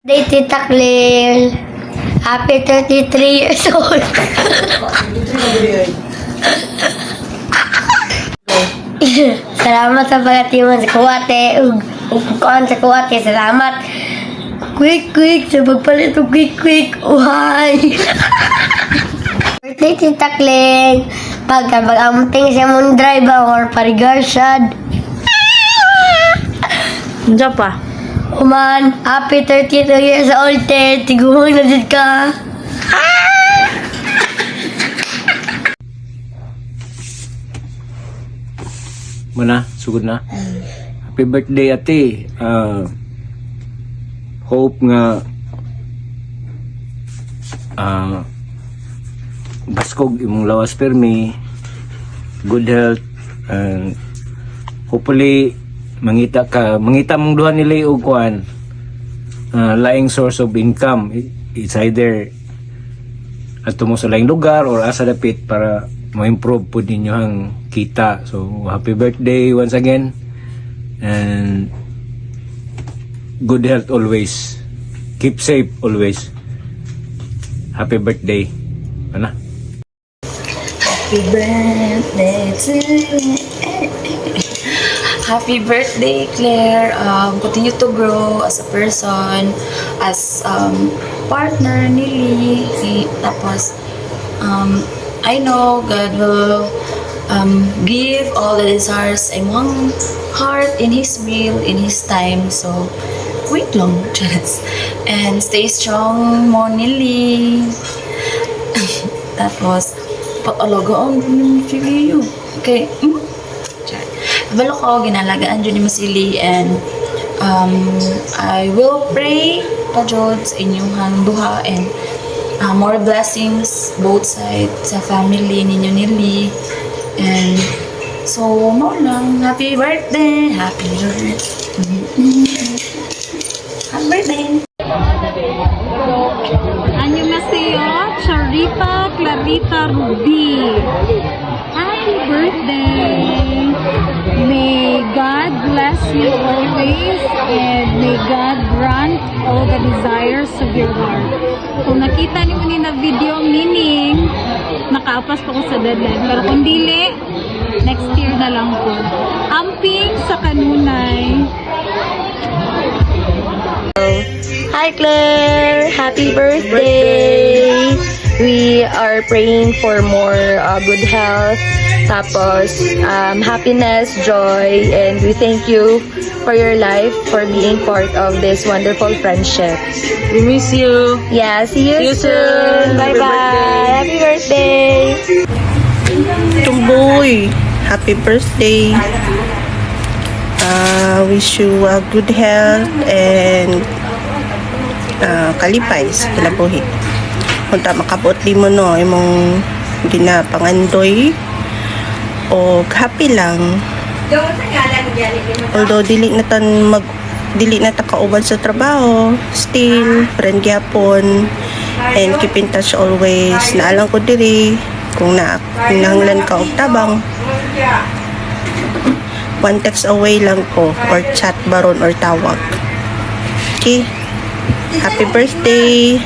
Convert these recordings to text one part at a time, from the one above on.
Day, Tita Claire. Happy 33 years old. Salamat sa pagatiman sa kuwate. Ug kuan sa kuwate. Salamat. Quick sa pagpalit ng quick. Uhay. Birthday, Tita Claire. Pag-amunting siya mong drive or parigarsad. Diyan pa. Uman, happy 32 years old, te. Tiguhon na dyan ka. Mana, sugod na. Happy birthday, ate. Hope nga baskog imong lawas permi, good health, and hopefully mangita mong duha nila og kuan, laing source of income. It's either ato mo sa laing lugar or asa dapit para ma-improve po ninyo ang kita. So happy birthday once again, and good health always, keep safe always. Happy birthday. Ano? Happy birthday to you. Happy birthday, Claire. Continue to grow as a person, as partner ni Lee. Tapos, I know God will give all the desires sa imong heart in His will, in His time. So, wait long, just. And stay strong mo ni Lee. Tapos, pag-alagaan mo ni okay? Balo ko, ginalagaan dyan ni Masili, and I will pray pa Jod sa inyong duha, and more blessings both sides sa family ninyo ni Lee. And so, mo lang, happy birthday, happy birthday. Happy birthday. 안녕하세요. Sharita Clarita Ruby. Happy birthday. May God bless you always, and may God grant all the desires of your heart. Kung nakita niyo ni na video ang nining, nakaapas pa ko sa deadline. Pero kung dili, next year na lang po. Amping sa kanunay. Hi Claire! Happy birthday! We are praying for more good health, tapos happiness, joy, and we thank you for your life, for being part of this wonderful friendship. We miss you. Yeah, see you soon! Bye-bye! Happy birthday! Tumboy, happy birthday. Wish you good health and kalipay sa kinabuhi. Kunta makabot di mo no imong ginapangandoy o happy lang. Although dili na ta kauban sa trabaho, still friend gyapon, and keep in touch always. Naalang ko diri kung nahanglan ka og tabang, one text away lang ko, or chat baron or tawag. Okay? Happy birthday!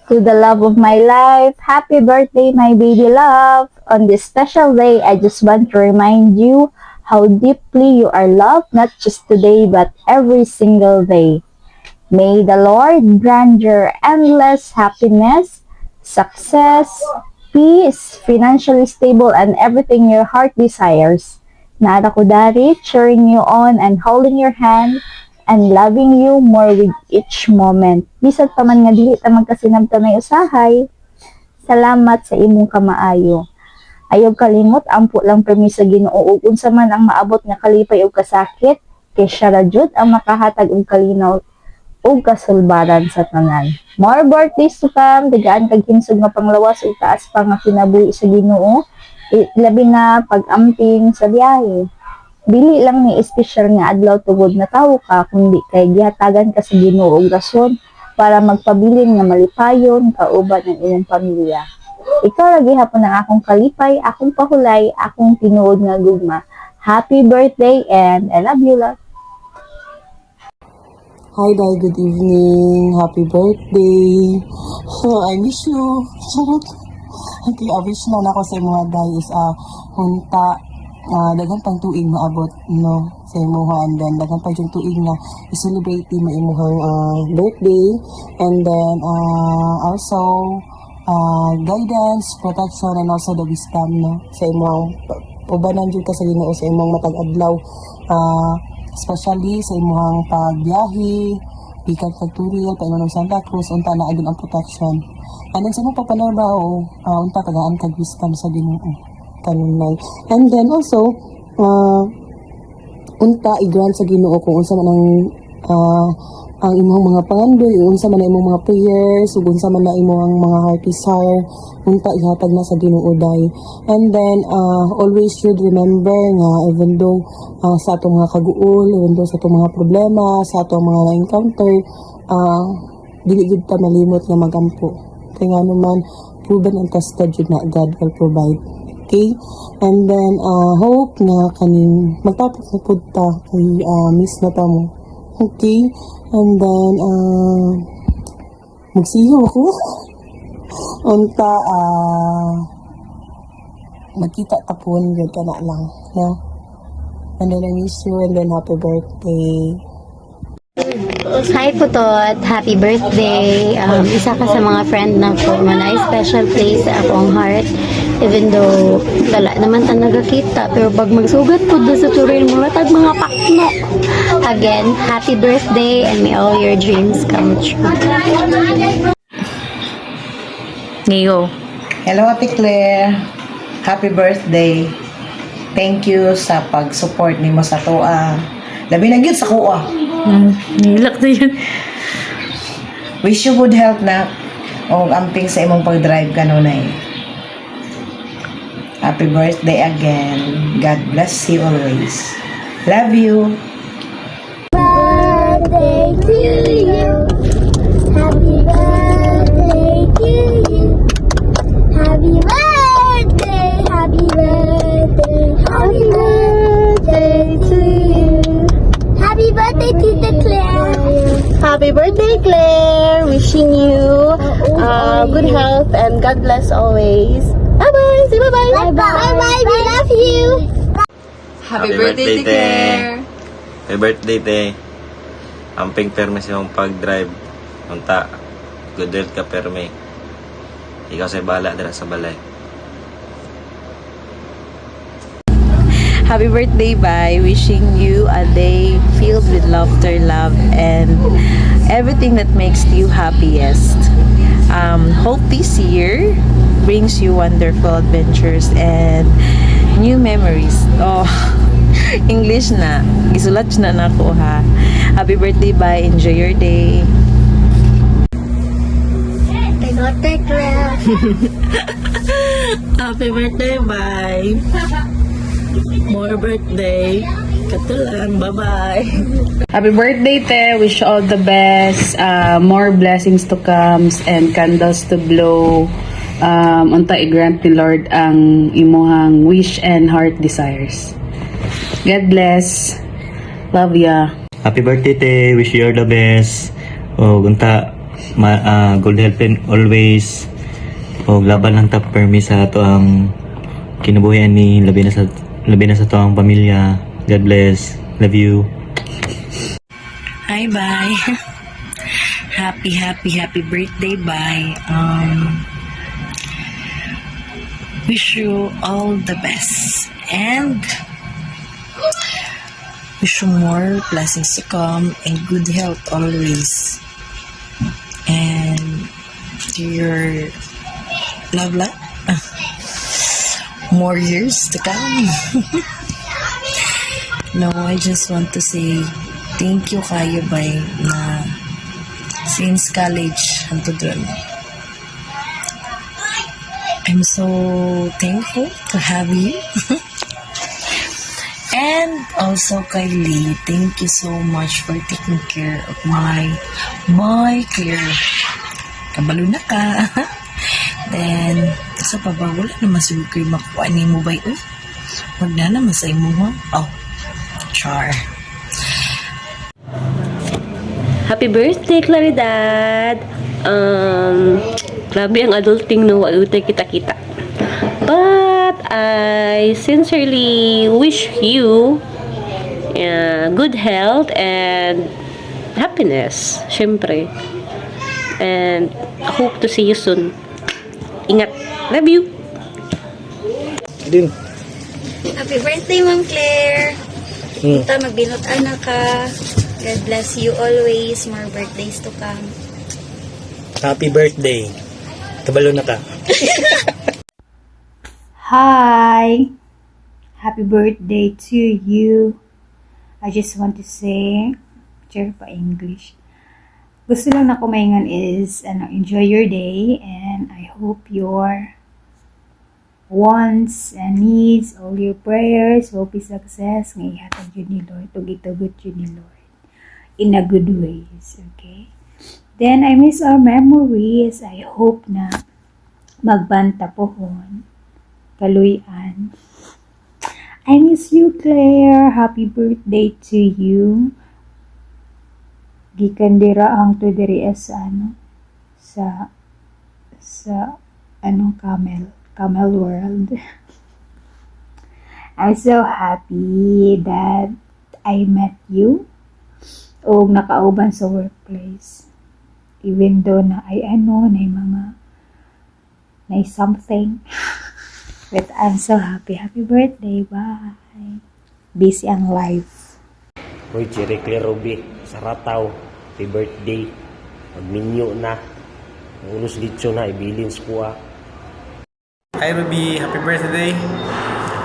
To the love of my life, happy birthday, my baby love. On this special day, I just want to remind you how deeply you are loved, not just today, but every single day. May the Lord grant your endless happiness, success, peace, financially stable, and everything your heart desires. Nada ko dari, cheering you on and holding your hand and loving you more with each moment. Bisag pa man nga dili ta magkasinabtanay usahay. Salamat sa imong kamaayo. Ayaw kalimot, ampo lang permis sa Ginoo ug unsa man ang maabot nga kalipay ug kasakit, kay siya ra jud ang makahatag og kalinaw ug kasulbaran sa tanan. More birthdays to come, dagaan kag hinsog nga panglawas ug taas pa nga kinabuhi sa Ginoo, labi na pag-amping sa biyahe. Dili lang ni espesyal nga adlaw tugod na tawo ka, kundi kay gihatagan ka sa Ginoo og rason para magpabilin nga malipayon kauban ang imong pamilya. Ikaw lagi hapon ang akong kalipay, akong pahulay, akong tinuod nga gugma. Happy birthday and I love you, love. Hi, Day. Good evening. Happy birthday. I miss you. Charot. Okay, wish na ako sa mga Day is hunta daghang pang tuig maabot no sa imuha, and then daghang pang yung tuig na i-celebrate mo imuhang birthday, and then also guidance, protection, and also the wisdom no sa imong ubanan jud ka sa Ginoo sa imong matag adlaw, especially sa imong pagbiyahe ikan pagturil paingon ng Santa Cruz, unta na agad ang protection, and then sa imong papanarbaho unta tagaan kag wisdom sa Ginoo kanunay, and then also unta i-grant sa Ginoo kung unsa man ang imong mga pangandoy, unsa man na imong mga prayers, ug unsa man na imong mga heart desire, unta ihatag na sa Ginoo Day. And then always should remember nga even though sa atong mga kaguol, even though sa atong mga problema, sa atong mga na-encounter, dili gid ta malimot nga magampo. Kaya nga naman proven and tested jud na God will provide. Okay? And then hope na kaning magtapos na pud ta kay miss na ta mo. Okay? And then, magsiyo ako. Unta, magkita tapon, good ka na lang. Yeah? And then, I miss you, and then, happy birthday. Hi Putot, happy birthday. Isa ka sa mga friend na ko man ay special place sa akong heart. Even though wala naman ta nagakita, pero pag magsugat po doon sa turin mo, tag mga pakno. Again, happy birthday and may all your dreams come true. Ngayo. Hello, Ate Claire. Happy birthday. Thank you sa pag-support nimo sa toa. Labi na gyud sa kuha. Nilak na yun. Wish you good health na o amping sa imong pag-drive kanunay. Happy birthday again. God bless you always. Love you. Birthday to you. Happy birthday to you. Happy birthday, happy birthday, happy birthday to you. Happy birthday, Tita Claire. Happy birthday, Claire! Wishing you good health and God bless always. Bye-bye! Say bye-bye! Bye-bye, we love you. Happy birthday, Claire! Happy birthday, te. Amping perme sa mong pag-drive. Unta, good health ka perme. Ikaw sa'y bala dira sa balay. Happy birthday, Bye. Wishing you a day filled with laughter, love, and everything that makes you happiest. Hope this year brings you wonderful adventures and new memories. Oh, English na. Gisulat na nako ha. Happy birthday, Bye. Enjoy your day. Happy birthday, bye. More birthday. Katulang, bye-bye. Happy birthday, Te. Wish you all the best. More blessings to come and candles to blow. Unta i-grant ni Lord ang imuhang wish and heart desires. God bless. Love ya. Happy birthday, Te. Wish you all the best. O, unta, good health and always. O, laban lang tap permi sa ato ang kinabuhian ni labi na sa to ang pamilya. God bless. Love you. Hi, Bye. Happy birthday, Bye. Wish you all the best and wish you more blessings to come and good health always. And to your love life, more years to come. No, I just want to say thank you kayo, Bye, na since college hangtod ron. I'm so thankful to have you. And also Kylie, thank you so much for taking care of my Claire. Kabalo na ka. Then, sa pa ba, wala naman siguro kayo makuha ni mo ba yun? Wag na naman sa imo, ha? Oh, char. Happy birthday, Claridad! Grabe ang adulting no, adulting kita-kita. But I sincerely wish you good health and happiness, syempre. And hope to see you soon. Ingat. Love you. Din. Happy birthday, Ma'am Claire. Kita magbinutan na ka. God bless you always. More birthdays to come. Happy birthday. Kabalo na ka. Hi! Happy birthday to you. I just want to say, share pa English. Gusto lang na kumaingan is, enjoy your day and I hope your wants and needs, all your prayers, will be success. Ngayon yun ni Lord. Tugit-tugot yun ni Lord. In a good ways. Okay? Then, I miss our memories. I hope na magbanta pohon. Kaluyan. I miss you, Claire. Happy birthday to you. Gikan dira ang to diri sa Camel World. I'm so happy that I met you o nakauban sa workplace. Even though na na something. But I'm so happy. Happy birthday. Bye. Busy ang life. Uy, Cherry Claire Ruby, sa Rataw. Happy birthday. Magminyo na. Ulos litso na, ibilins po Hi Ruby, happy birthday.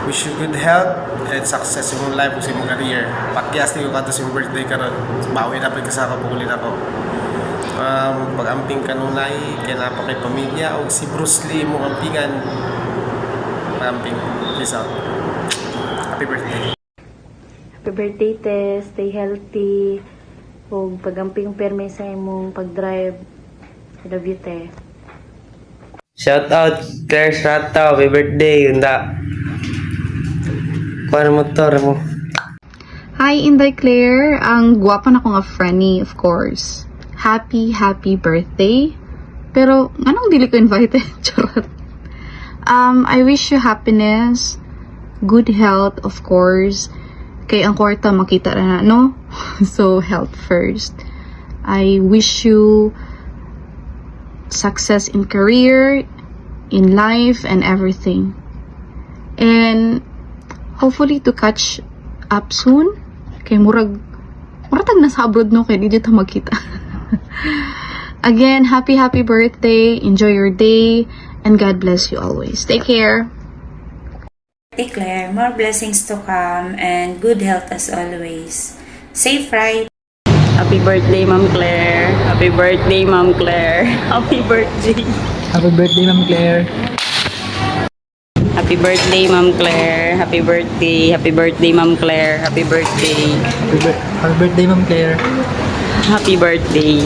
Wish you good health and success in your life sa imong career. Pakyas ni ko kanto sa imong birthday karon. Bawi na pag kasaka pagulin ako. Pag-amping kanunay, kaya na pa kay pamilya o si Bruce Lee mo ampingan. Pag-amping. Peace out. Happy birthday. Happy birthday, Tess. Stay healthy. Huwag pagamping perme sa imong pag-drive. I love you, Te. Shout out Claire Rataw. Happy birthday. Yunda. Kuha motor mo. Hi, Inday Claire. Ang gwapa na ko nga Franny, of course. Happy birthday. Pero, anong dili ko invited? Charot. I wish you happiness, good health, of course. Kay ang kwarta makita na, no? So, health first. I wish you success in career, in life, and everything. And hopefully to catch up soon. Kay murag nasa abroad no, kay di ta magkita. Again, happy birthday. Enjoy your day. And God bless you always. Take care. Hey Claire, more blessings to come and good health as always. Safe ride. Happy birthday, Ma'am Claire. Happy birthday, Ma'am Claire. Happy birthday. Happy birthday, Ma'am Claire. Happy birthday, Ma'am Claire. Happy birthday. Happy birthday, Ma'am Claire. Happy birthday. Happy birthday, Ma'am Claire. Happy birthday.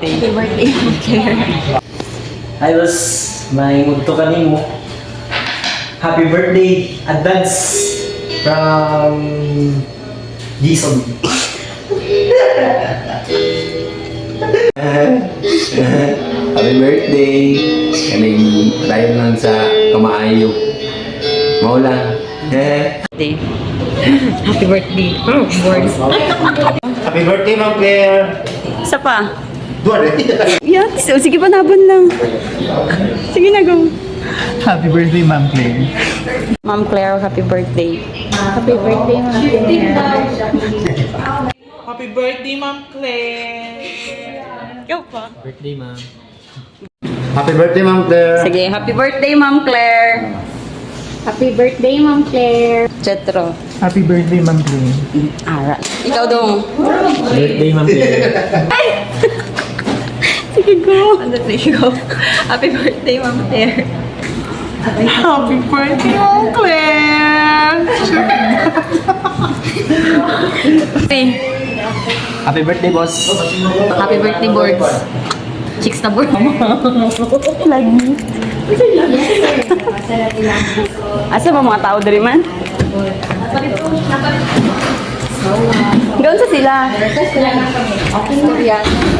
Happy birthday, Ma'am Claire. Hi, boss. May mugto ka nimo. Happy birthday, advance from Jason. Happy birthday. Kaming dayon lang sa kamaayo. Maulang. Happy birthday. Words. Happy birthday, Ma'am Claire. Isa pa. Yeah, sige pa, naban lang. Sige na, go. Happy birthday, Ma'am Claire. Ma'am Claire, happy birthday. Happy birthday, Ma'am Claire. Happy birthday, Ma'am Claire. Ikaw pa. Birthday, Ma'am. Happy birthday, Ma'am Claire. Sige, happy birthday, Ma'am Claire. Happy birthday, Ma'am Claire. Jetro. Happy birthday, Ma'am Claire. Alright. Ikaw dong. Birthday, Ma'am Claire. Sige, go. Go. Happy birthday, Ma'am Claire. Happy birthday, Ma'am Claire. Happy birthday, boss. Happy birthday, boards. Chicks na board. Lagi. Asa ba mga tao dari man? Gawin sa sila. Okay, Koreano.